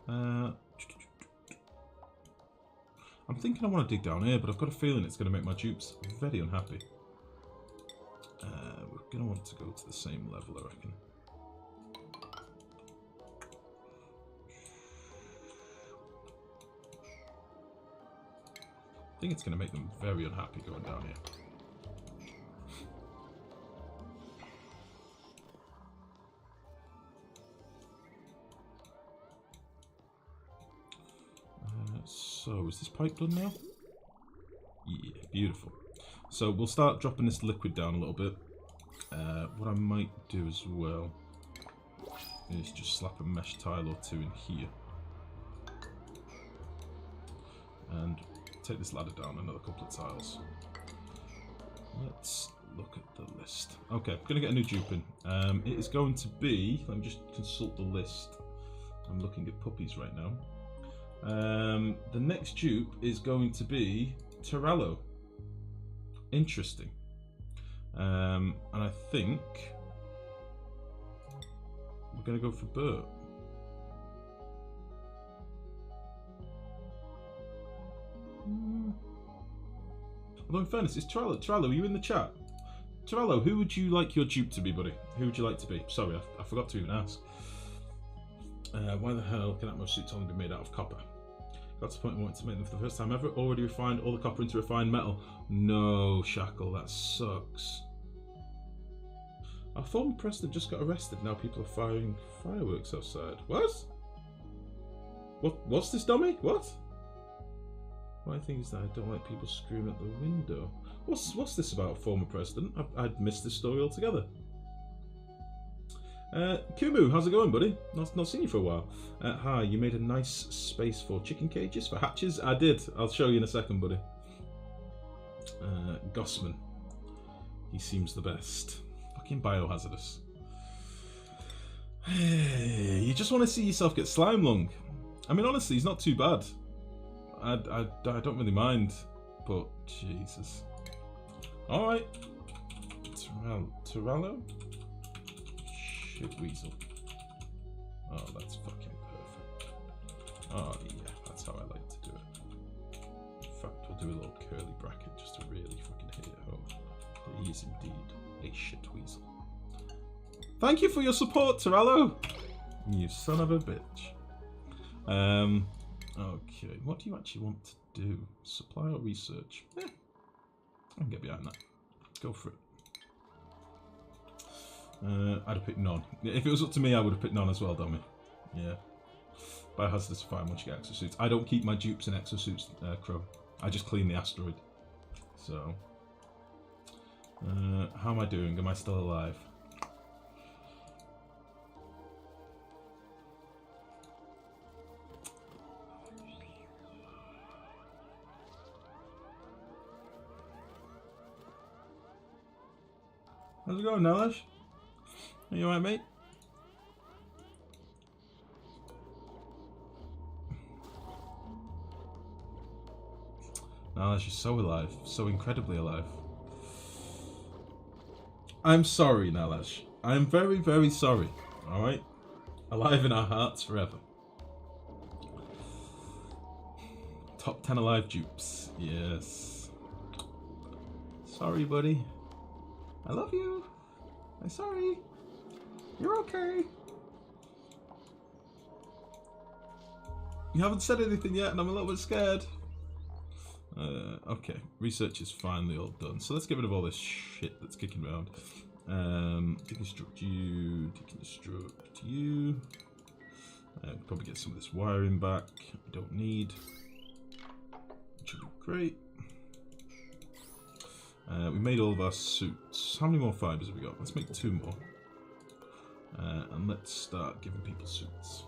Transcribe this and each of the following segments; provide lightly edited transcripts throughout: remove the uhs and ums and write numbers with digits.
I'm thinking I want to dig down here, but I've got a feeling it's going to make my dupes very unhappy. We're going to want to go to the same level, I reckon. I think it's going to make them very unhappy going down here. So, is this pipe done now? Yeah, beautiful. So, we'll start dropping this liquid down a little bit. What I might do as well is just slap a mesh tile or two in here. And take this ladder down another couple of tiles. Let's look at the list. Okay, I'm going to get a new dupe in. It is going to be... Let me just consult the list. I'm looking at puppies right now. The next dupe is going to be Torello. Interesting. And I think we're going to go for Bert. Although in fairness, it's Torello. Torello, are you in the chat? Torello, who would you like your dupe to be, buddy? Who would you like to be? Sorry, I forgot to even ask. Why the hell can that most suits only be made out of copper? Got to the point I wanted to make them for the first time ever. Already refined all the copper into refined metal. No, Shackle, that sucks. Our former president just got arrested. Now people are firing fireworks outside. What? What's this, dummy? What? My thing is that I don't like people screaming at the window. What's this about, former president? I'd missed this story altogether. Kumu, how's it going, buddy? Not seen you for a while. Hi, you made a nice space for chicken cages, for hatches? I did. I'll show you in a second, buddy. Gossman. He seems the best. Fucking biohazardous. You just want to see yourself get slime lung. I mean, honestly, he's not too bad. I don't really mind, but Jesus. Alright. Torello? Shit weasel. Oh, that's fucking perfect. Oh, yeah, that's how I like to do it. In fact, we'll do a little curly bracket just to really fucking hit it home. He is indeed a shit weasel. Thank you for your support, Torello! You son of a bitch. Okay, what do you actually want to do? Supply or research? I can get behind that. Go for it. I'd have picked none. If it was up to me, I would have picked none as well, dummy. Yeah. Biohazardous are fine once you get exosuits. I don't keep my dupes in exosuits, Crow. I just clean the asteroid. So. How am I doing? Am I still alive? How's it going, Nallaj? Are you alright, mate? Nallaj is so alive, so incredibly alive. I'm sorry, Nallaj. I'm very, very sorry. Alright? Alive in our hearts forever. Top 10 alive dupes. Yes. Sorry, buddy. I love you. I'm sorry. You're okay. You haven't said anything yet, and I'm a little bit scared. Okay, research is finally all done. So let's get rid of all this shit that's kicking around. Deconstruct you. Deconstruct you. Probably get some of this wiring back. We don't need. Which would be great. We made all of our suits. How many more fibers have we got? Let's make 2 more. And let's start giving people suits.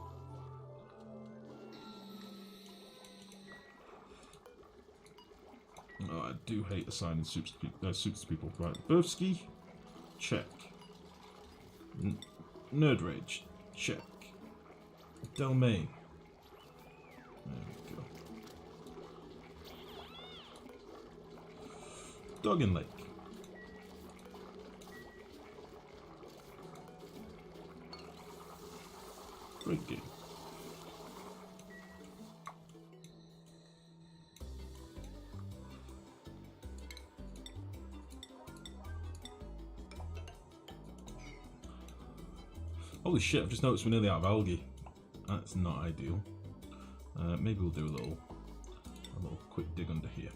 Oh, I do hate assigning suits to people. Right, Bursky, check. Nerd Rage, check. Domain. There we go. Doggin Lake. Great game. Holy shit, I've just noticed we're nearly out of algae. That's not ideal. Maybe we'll do a little quick dig under here.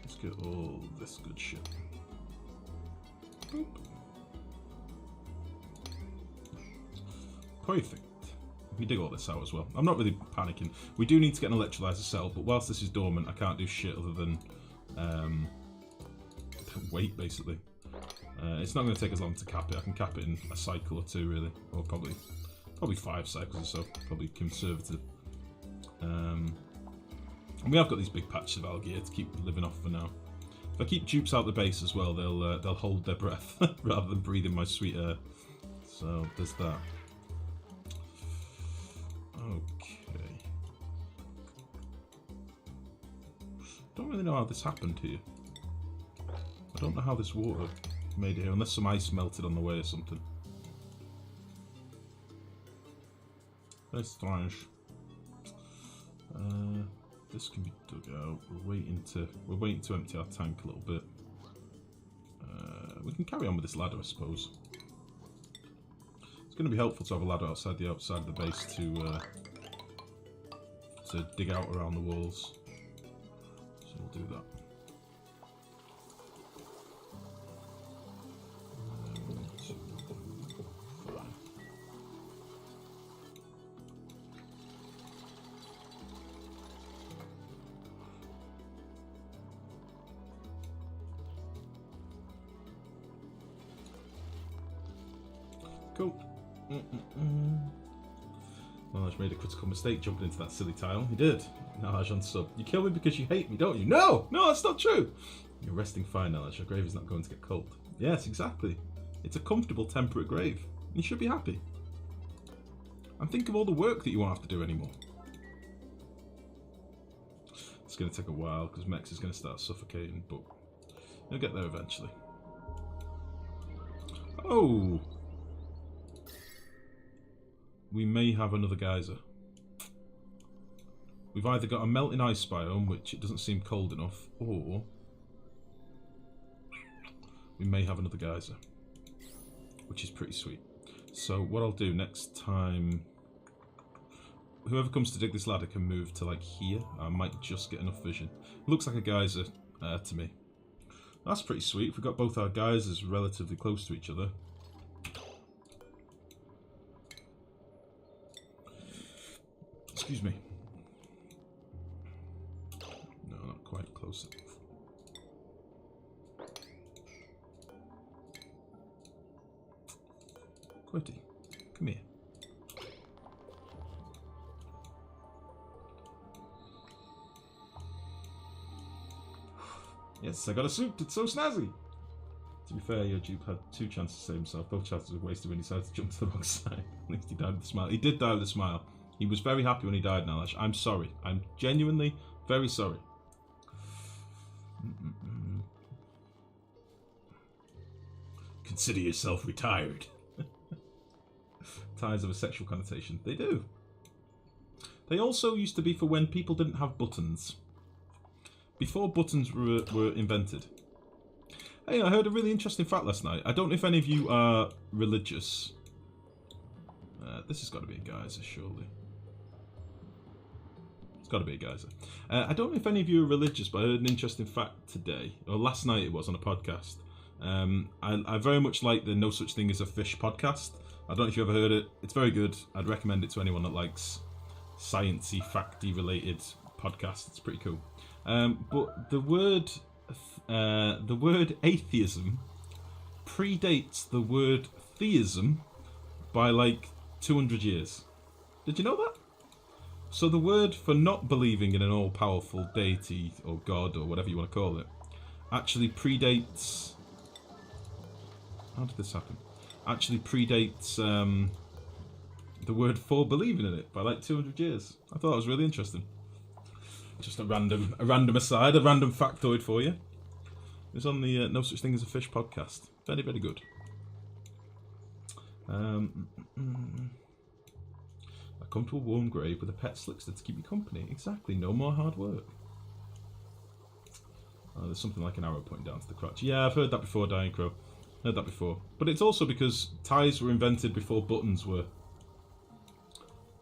Let's get all this good shit. Boop. Perfect. We dig all this out as well. I'm not really panicking. We do need to get an electrolyzer cell, but whilst this is dormant, I can't do shit other than wait, basically. It's not going to take as long to cap it. I can cap it in a cycle or two, really, or probably 5 cycles or so. Probably conservative. And we have got these big patches of algae here to keep living off for now. If I keep dupes out the base as well, they'll hold their breath rather than breathing my sweet air. So there's that. Okay. Don't really know how this happened here. I don't know how this water made it here, unless some ice melted on the way or something. Very strange. This can be dug out. We're waiting to empty our tank a little bit. We can carry on with this ladder, I suppose. It's going to be helpful to have a ladder outside of the base to dig out around the walls. So we'll do that. Cool. Nallaj made a critical mistake jumping into that silly tile. He did. Nallaj on sub. You kill me because you hate me, don't you? No! No, that's not true! You're resting fine, Nallaj. Your grave is not going to get cold. Yes, exactly. It's a comfortable, temperate grave. You should be happy. And think of all the work that you won't have to do anymore. It's going to take a while because Mex is going to start suffocating, but he'll get there eventually. Oh! We may have another geyser. We've either got a melting ice biome, which it doesn't seem cold enough, or we may have another geyser, which is pretty sweet. So what I'll do next time, whoever comes to dig this ladder can move to like here. I might just get enough vision. It looks like a geyser to me. That's pretty sweet. If we've got both our geysers relatively close to each other. Excuse me. No, not quite close enough. Quitty, come here. Yes, I got a suit. It's so snazzy. To be fair, your dupe had 2 chances to save himself. Both chances were wasted when he decided to jump to the wrong side. At least he died with a smile. He did die with a smile. He was very happy when he died, Nallaj. I'm sorry. I'm genuinely very sorry. Consider yourself retired. Ties of a sexual connotation. They do. They also used to be for when people didn't have buttons. Before buttons were invented. Hey, I heard a really interesting fact last night. I don't know if any of you are religious. This has got to be a geyser, surely. Got to be a geyser. I don't know if any of you are religious, but I heard an interesting fact today, or last night it was on a podcast. I very much like the No Such Thing as a Fish podcast. I don't know if you ever heard it. It's very good. I'd recommend it to anyone that likes sciencey, facty related podcasts. It's pretty cool. But the word atheism predates the word theism by like 200 years. Did you know that? So the word for not believing in an all-powerful deity or god or whatever you want to call it actually predates... How did this happen? Actually predates the word for believing in it by like 200 years. I thought it was really interesting. Just a random aside, a random factoid for you. It was on the No Such Thing as a Fish podcast. Very, very good. I come to a warm grave with a pet slickster to keep me company. Exactly, no more hard work. Oh, there's something like an arrow pointing down to the crotch. Yeah, I've heard that before, Dying Crow. Heard that before. But it's also because ties were invented before buttons were.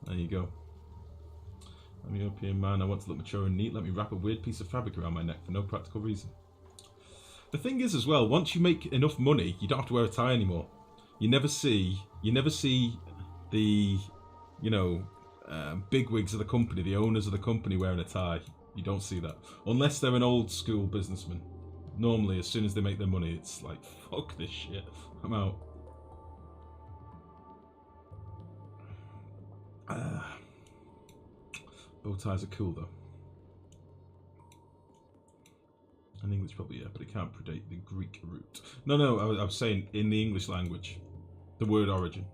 There you go. I'm a European man. I want to look mature and neat. Let me wrap a weird piece of fabric around my neck for no practical reason. The thing is as well, once you make enough money, you don't have to wear a tie anymore. You never see the, you know, bigwigs of the company, the owners of the company wearing a tie. You don't see that. Unless they're an old school businessman. Normally, as soon as they make their money, it's like, fuck this shit. I'm out. Bow ties are cool though. In English probably, yeah, but it can't predate the Greek root. No, I was saying in the English language. The word origin.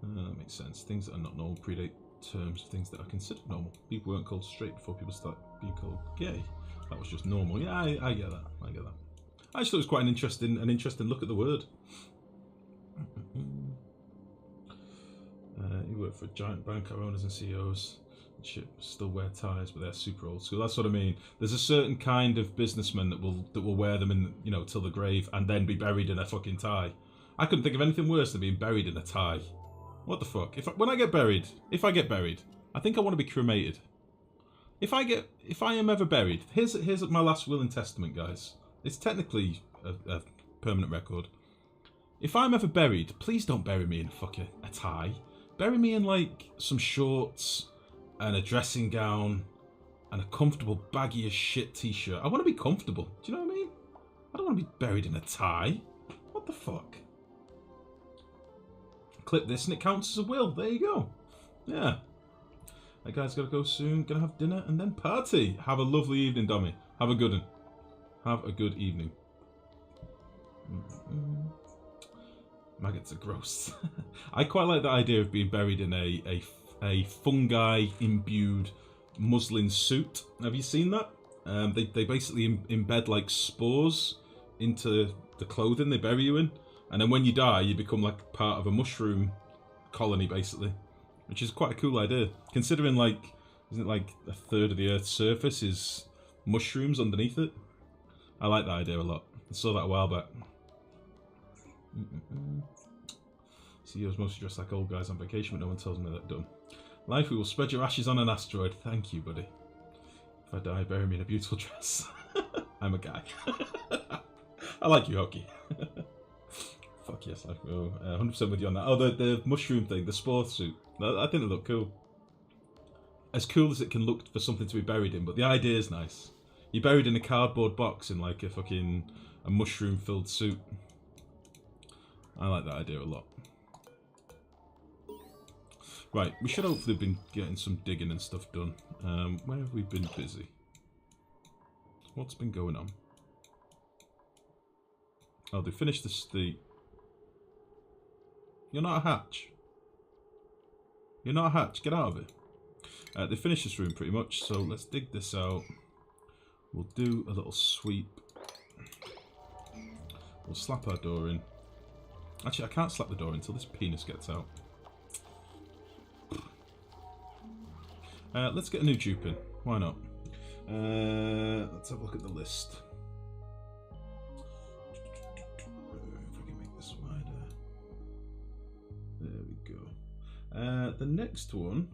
That makes sense. Things that are not normal predate terms of things that are considered normal. People weren't called straight before people start being called gay. That was just normal. Yeah, I get that. I get that. I just thought it was quite an interesting look at the word. You work for a giant bank. Our owners and CEOs still wear ties, but they're super old school. That's what I mean. There's a certain kind of businessman that will wear them in, you know, till the grave and then be buried in a fucking tie. I couldn't think of anything worse than being buried in a tie. What the fuck? If I get buried, I think I want to be cremated. If I am ever buried, here's my last will and testament, guys. It's technically a permanent record. If I'm ever buried, please don't bury me in a tie. Bury me in like some shorts and a dressing gown and a comfortable baggy as shit t-shirt. I want to be comfortable. Do you know what I mean? I don't want to be buried in a tie. What the fuck? Clip this and it counts as a will. There you go. Yeah. That guy's got to go soon. Gonna have dinner and then party. Have a lovely evening, Dommy. Have a good one. Have a good evening. Maggots are gross. I quite like the idea of being buried in a fungi-imbued muslin suit. Have you seen that? They basically embed like spores into the clothing they bury you in. And then when you die, you become like part of a mushroom colony, basically. Which is quite a cool idea. Considering, like, isn't it like a third of the Earth's surface is mushrooms underneath it? I like that idea a lot. I saw that a while back. CEOs mostly dress like old guys on vacation, but no one tells me that dumb. Life, we will spread your ashes on an asteroid. Thank you, buddy. If I die, bury me in a beautiful dress. I'm a guy. I like you, Hockey. Fuck yes, Lifegrow. 100% with you on that. Oh, the mushroom thing, the spore suit. I think they look cool. As cool as it can look for something to be buried in, but the idea is nice. You're buried in a cardboard box in like a mushroom-filled suit. I like that idea a lot. Right, we should hopefully have been getting some digging and stuff done. Where have we been busy? What's been going on? Oh, they finished the... You're not a hatch. You're not a hatch. Get out of it. They finished this room pretty much, so let's dig this out. We'll do a little sweep. We'll slap our door in. Actually, I can't slap the door until this penis gets out. Let's get a new dupe in. Why not? Let's have a look at the list. If we can make this wider. There we go. The next one.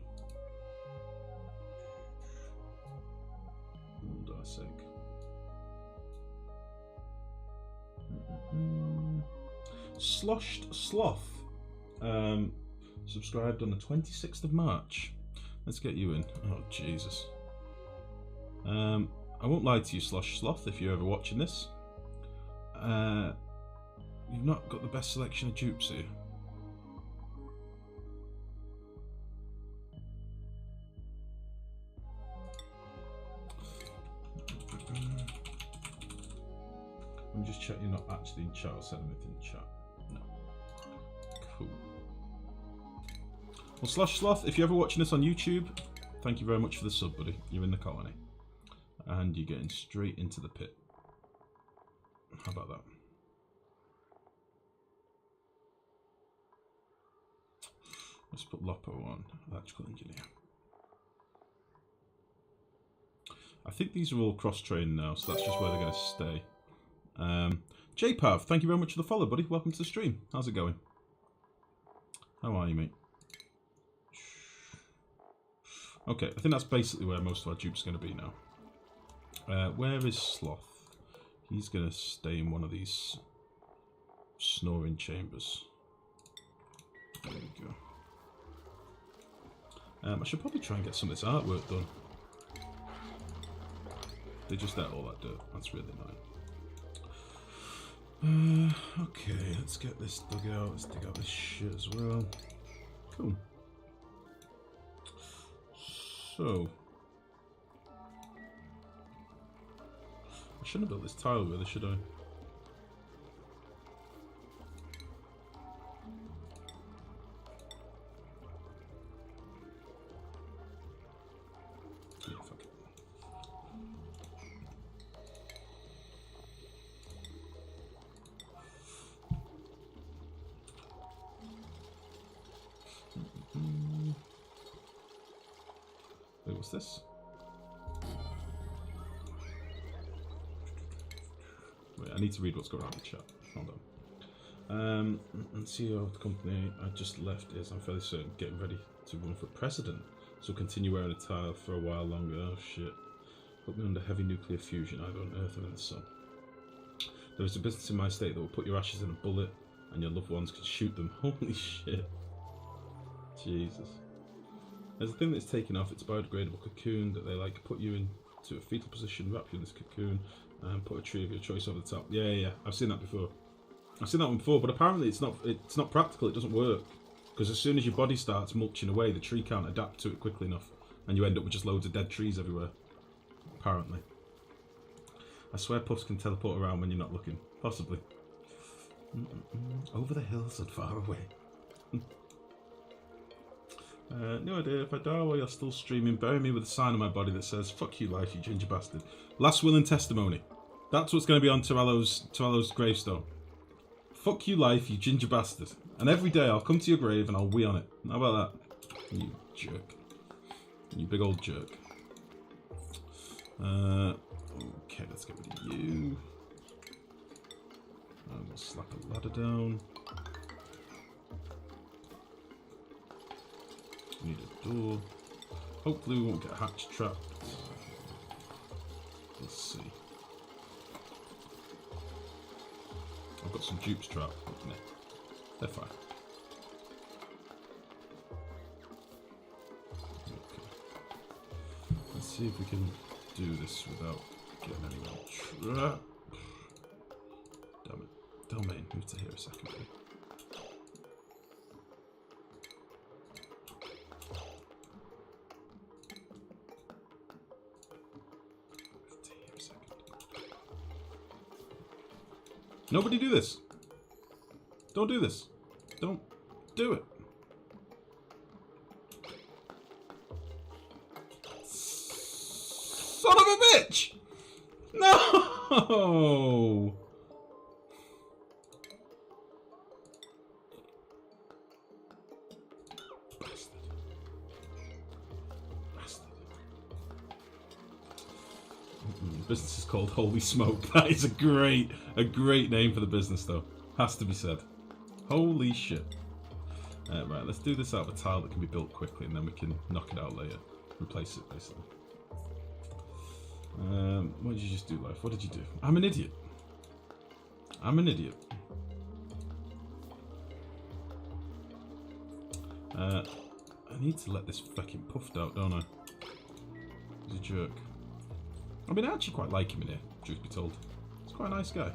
Hold on a sec. Sloshed Sloth subscribed on the 26th of March. Let's get you in. Oh, Jesus. I won't lie to you, Sloshed Sloth, if you're ever watching this. You've not got the best selection of dupes here. Let me just check you're not actually in chat or said anything in chat. No. Cool. Well, Slash Sloth, if you're ever watching this on YouTube, thank you very much for the sub, buddy. You're in the colony. And you're getting straight into the pit. How about that? Let's put Lopo on, electrical engineer. I think these are all cross-trained now, so that's just where they're going to stay. JPav, thank you very much for the follow, buddy. Welcome to the stream. How's it going? How are you, mate? Okay, I think that's basically where most of our dupes are going to be now. Where is Sloth? He's going to stay in one of these snoring chambers. There we go. I should probably try and get some of this artwork done. They just let all that dirt. That's really annoying. Okay, let's get this dug out. Let's dig out this shit as well. Cool. So, I shouldn't have built this tile really, should I? Yeah, fuck it. Wait, what's this? Wait, I need to read what's going on in the chat. Hold on. And CEO of the company I just left is, I'm fairly certain, getting ready to run for president. So continue wearing a tile for a while longer. Oh shit. Put me under heavy nuclear fusion, either on Earth or in the sun. There is a business in my state that will put your ashes in a bullet and your loved ones can shoot them. Holy shit. Jesus. There's a thing that's taken off, it's a biodegradable cocoon that they like put you into a fetal position, wrap you in this cocoon, and put a tree of your choice over the top. Yeah, I've seen that before. I've seen that one before, but apparently it's not practical, it doesn't work. Because as soon as your body starts mulching away, the tree can't adapt to it quickly enough, and you end up with just loads of dead trees everywhere. Apparently. I swear puffs can teleport around when you're not looking. Possibly. Over the hills and far away. No idea. If I die while you're still streaming, bury me with a sign on my body that says, "Fuck you, life, you ginger bastard." Last will and testimony. That's what's going to be on Torello's gravestone. Fuck you, life, you ginger bastard. And every day I'll come to your grave and I'll wee on it. How about that? You jerk. You big old jerk. Okay, let's get rid of you. And we'll slap a ladder down. Need a door. Hopefully we won't get hatch trapped. Let's see. I've got some dupes trapped, but no, they're fine. Okay. Let's see if we can do this without getting anyone trapped. Damn it. Domain, move to here a second. Nobody do this. Don't do this. Don't do it. Son of a bitch! No! Bastard. Bastard. Business is called Holy Smoke. That is a great name for the business, though. Has to be said. Holy shit. Right, let's do this out of a tile that can be built quickly, and then we can knock it out later. Replace it, basically. What did you just do, Life? What did you do? I'm an idiot. I'm an idiot. I need to let this fucking puffed out, don't I? He's a jerk. I mean, I actually quite like him in here, truth be told. He's quite a nice guy.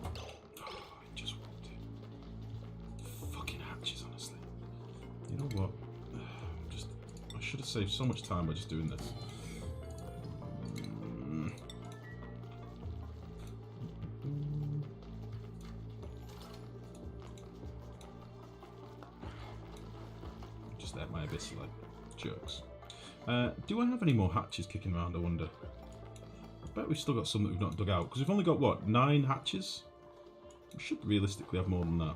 Oh, I just want it. Fucking hatches, honestly. You know what? I should have saved so much time by just doing this. Just let my abyss like jerks. Do I have any more hatches kicking around, I wonder? I bet we've still got some that we've not dug out, because we've only got, what, 9 hatches? We should realistically have more than that.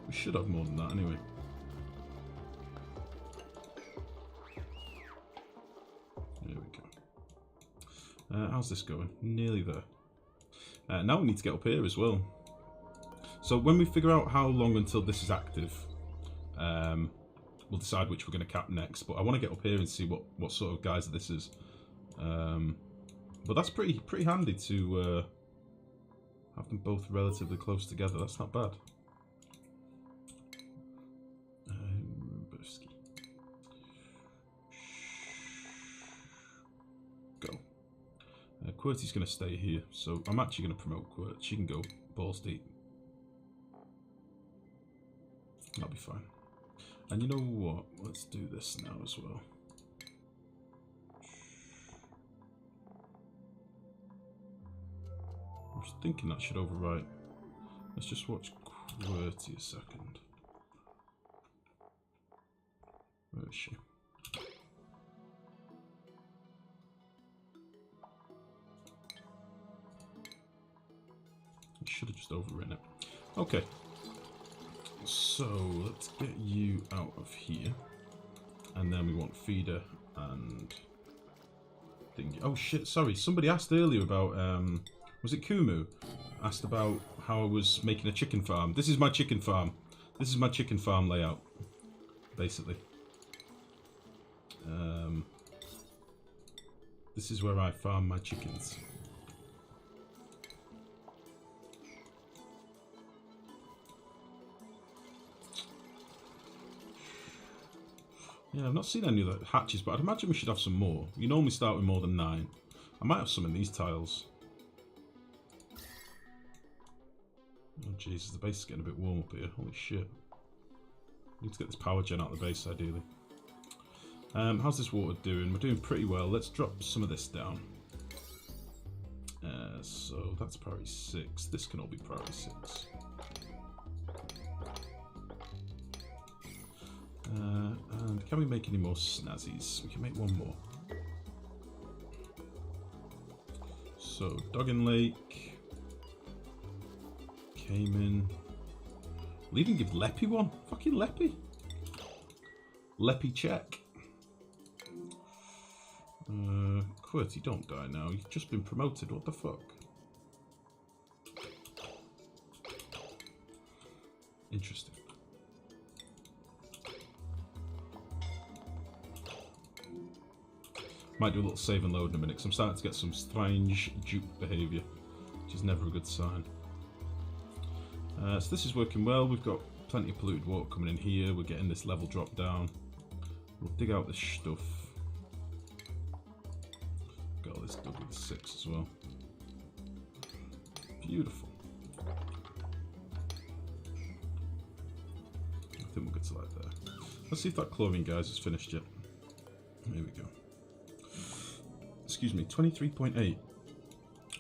We should have more than that, anyway. There we go. How's this going? Nearly there. Now we need to get up here as well. So when we figure out how long until this is active, we'll decide which we're going to cap next. But I want to get up here and see what sort of geyser this is. But that's pretty handy to have them both relatively close together. That's not bad. Go. QWERTY's going to stay here, so I'm actually going to promote QWERTY. She can go balls deep. That'll be fine. And you know what? Let's do this now as well. I was thinking that should overwrite. Let's just watch QWERTY a second. Where is she? I should have just overwritten it. Okay. So let's get you out of here. And then we want feeder and thingy. Oh shit, sorry. Somebody asked earlier about was it Kumu? Asked about how I was making a chicken farm. This is my chicken farm. This is my chicken farm layout, basically. This is where I farm my chickens. Yeah, I've not seen any other hatches, but I'd imagine we should have some more. You normally start with more than 9. I might have some in these tiles. Oh Jesus, the base is getting a bit warm up here. Holy shit. Need to get this power gen out of the base, ideally. How's this water doing? We're doing pretty well. Let's drop some of this down. So that's priority 6. This can all be priority 6. And can we make any more snazzies? We can make one more. So, Doggin Lake. Cayman. We'll even give Leppy one. Fucking Leppy. Leppy check. QWERTY, don't die now. You've just been promoted. What the fuck? Interesting. Might do a little save and load in a minute because I'm starting to get some strange dupe behaviour, which is never a good sign. So this is working well. We've got plenty of polluted water coming in here. We're getting this level drop down. We'll dig out this stuff. Got all this dug with 6 as well. Beautiful. I think we'll get to like there. Let's see if that chlorine geyser is finished yet. Here we go. Excuse me, 23.8.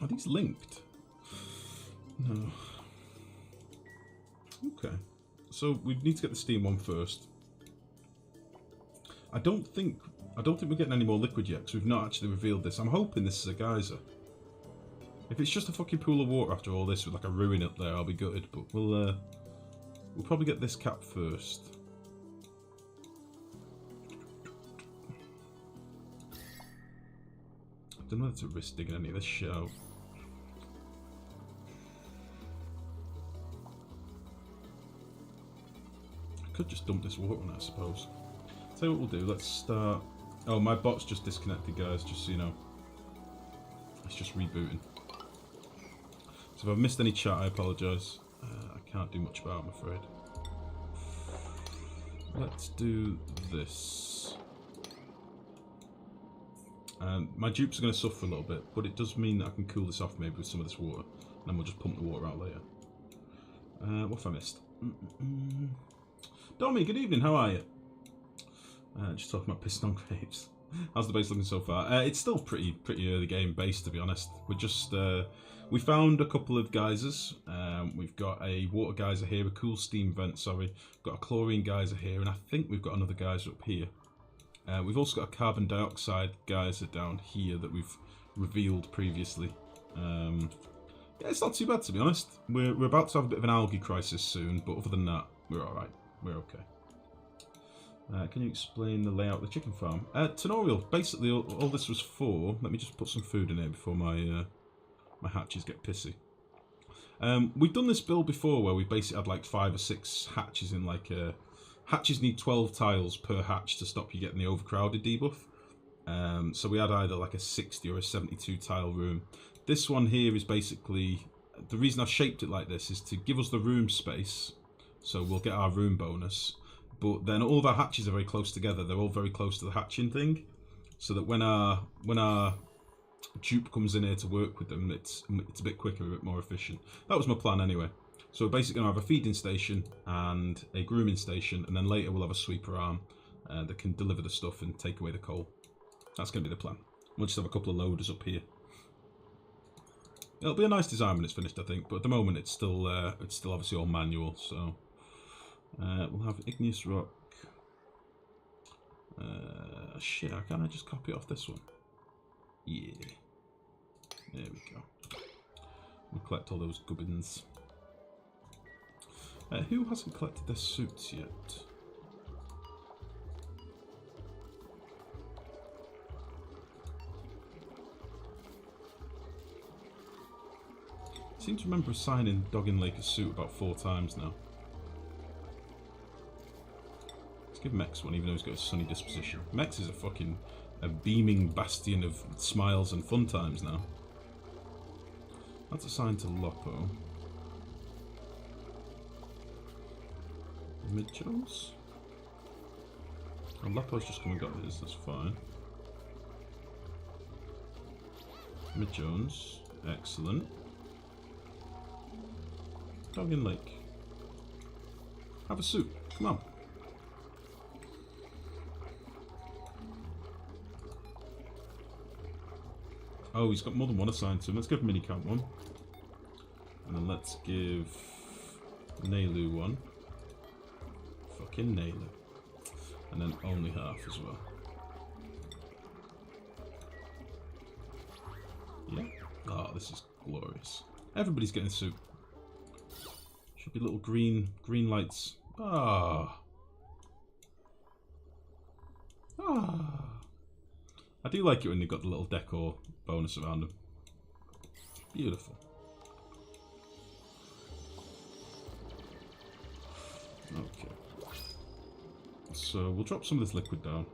Are these linked? No. Okay. So we need to get the steam one first. I don't think we're getting any more liquid yet because we've not actually revealed this. I'm hoping this is a geyser. If it's just a fucking pool of water after all this with like a ruin up there, I'll be gutted. But we'll probably get this cap first. I don't know whether to risk digging any of this shit out. I could just dump this water on it, I suppose. Tell you what we'll do, let's start... Oh, my bot's just disconnected, guys, just so you know. It's just rebooting. So if I've missed any chat, I apologise. I can't do much about it, I'm afraid. Let's do this. My dupes are going to suffer a little bit, but it does mean that I can cool this off maybe with some of this water. And then we'll just pump the water out later. What have I missed? Dommy, good evening, how are you? Just talking about piston grapes. How's the base looking so far? It's still pretty early game base, to be honest. We're just we found a couple of geysers. We've got a water geyser here, a cool steam vent. Sorry, we've got a chlorine geyser here, and I think we've got another geyser up here. We've also got a carbon dioxide geyser down here that we've revealed previously. Yeah, it's not too bad, to be honest. We're about to have a bit of an algae crisis soon, but other than that, we're all right. We're okay. Can you explain the layout of the chicken farm? Tenorial, basically all this was for... Let me just put some food in here before my my hatches get pissy. We've done this build before where we basically had like 5 or 6 hatches in like a... Hatches need 12 tiles per hatch to stop you getting the overcrowded debuff. So we had either like a 60 or a 72 tile room. This one here is basically... The reason I've shaped it like this is to give us the room space, so we'll get our room bonus. But then all of our hatches are very close together. They're all very close to the hatching thing, so that when our dupe comes in here to work with them, it's a bit quicker, a bit more efficient. That was my plan anyway. So we're basically going to have a feeding station and a grooming station, and then later we'll have a sweeper arm that can deliver the stuff and take away the coal. That's going to be the plan. We'll just have a couple of loaders up here. It'll be a nice design when it's finished, I think, but at the moment it's still obviously all manual. So we'll have igneous rock. Shit, can't I just copy off this one? Yeah. There we go. We'll collect all those gubbins. Who hasn't collected their suits yet? I seem to remember assigning Doggin Lake a suit about 4 times now. Let's give Mex one, even though he's got a sunny disposition. Mex is a beaming bastion of smiles and fun times now. That's assigned to Lopo. Mid-Jones? Oh, Lopo's just come and got his, that's fine. Mid-Jones, excellent. Doggin Lake. Have a suit. Come on. Oh, he's got more than one assigned to him. Let's give Minicamp one. And then let's give Nalu one. Fucking Nalu. And then only half as well. Yeah. Oh, this is glorious. Everybody's getting a suit. Should be little green lights. Ah. Ah. I do like it when they've got the little decor bonus around them. Beautiful. Okay. So we'll drop some of this liquid down.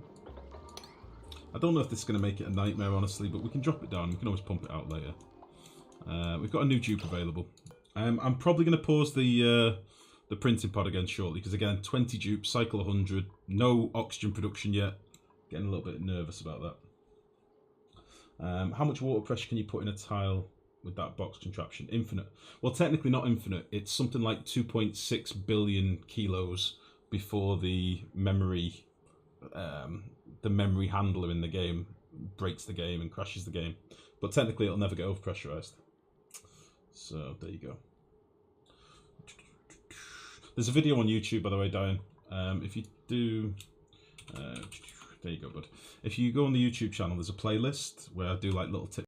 I don't know if this is going to make it a nightmare, honestly, but we can drop it down. We can always pump it out later. We've got a new dupe available. I'm probably going to pause the printing pod again shortly, because again, 20 dupes, cycle 100, no oxygen production yet. Getting a little bit nervous about that. How much water pressure can you put in a tile with that box contraption? Infinite. Well, technically not infinite. It's something like 2.6 billion kilos before the memory handler in the game breaks the game and crashes the game. But technically it'll never get overpressurized. So there you go. There's a video on YouTube, by the way, Diane. If you do... there you go, bud. If you go on the YouTube channel, there's a playlist where I do like little tips